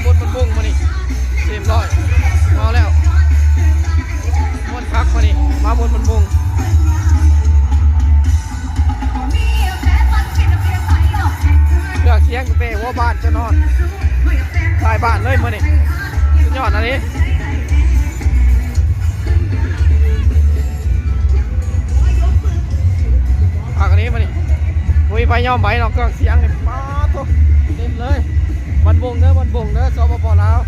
บนมันบุ้งมานี่เรียบร้อยมาแล้วมันคักมานี่มาบนมันบุ้งเลือกเสียงเป้ว่าบ้านจะนอนตายบ้านเลยมานี่สุดยอดอันนี้อันนี้มานี่มุ้ยไปย่อมไปเนาะเครื่องเสียงเนี่ยป้าตุ๊เต็มเลยวันบงเด้อวันบงเด้อสปป.ลาว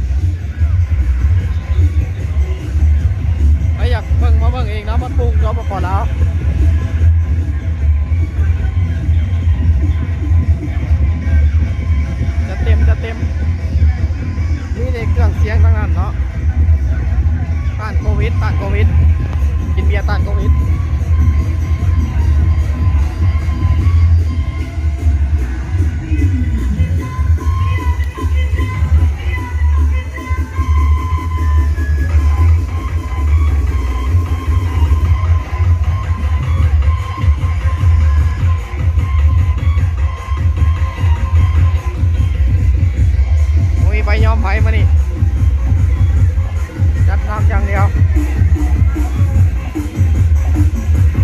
ไม่อยากเบิ่งมาเบิ่งเองนะวันบงสปป.ลาวจะเต็มนี่เด็กเครื่องเสียงทั้งนั้นเนาะต้านโควิดกินเบียร์ต้านโควิดไปยอมไผ่มานี่จัดน้ำอย่างเดียว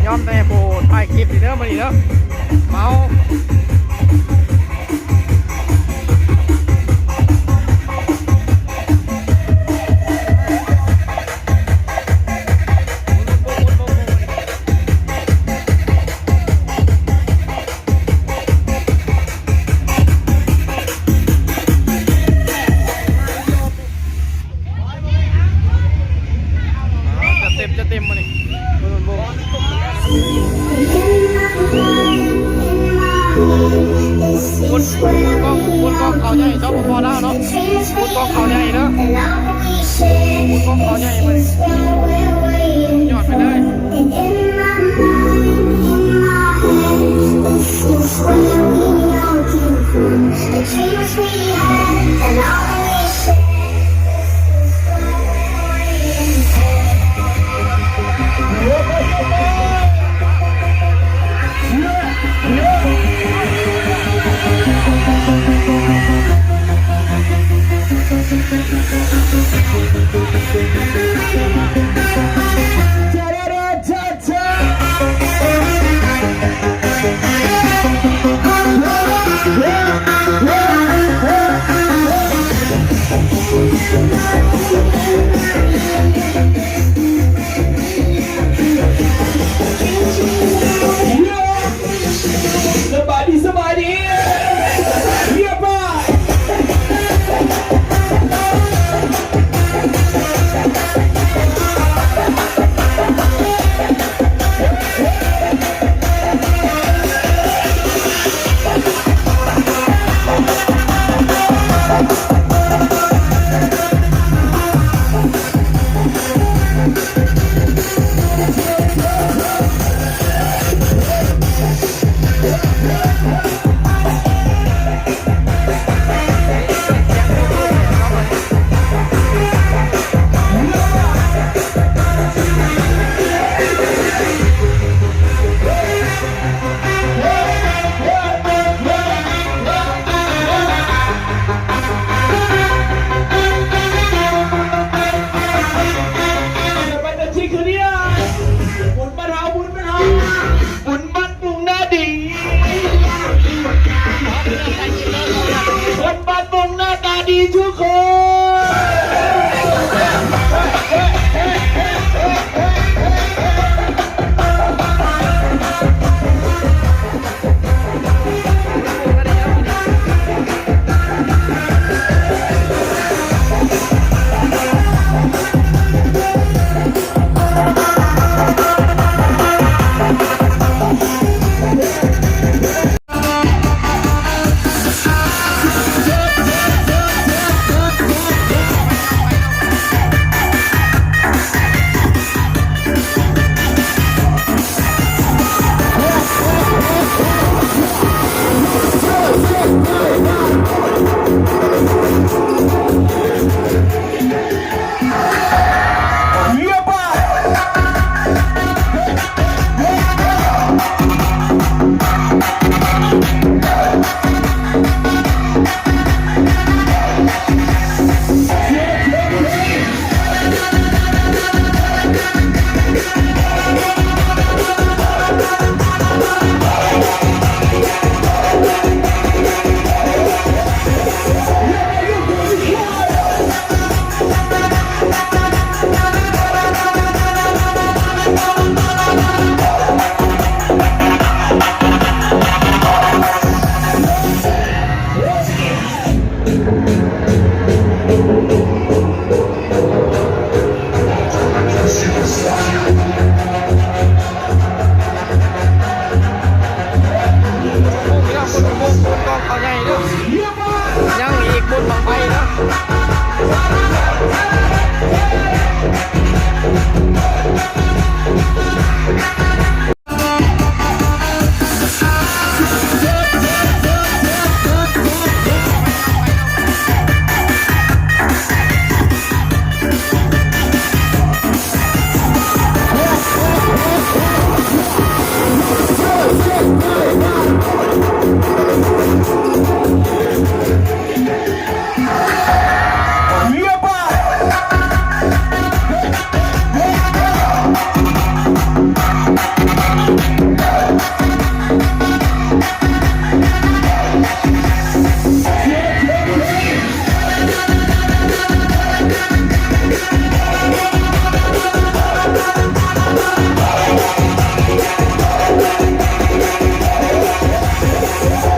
ยอมแต่โบถ่ายคลิปดีเด้อมาดิเด้อเมาจะเต็มมานี่บนกองเขาใหญ่เจ้าพอแล้วเนาะบนกองเขาใหญ่เนาะบนกองเขาใหญ่มานี่ยอดไปเลยYeah.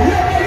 เ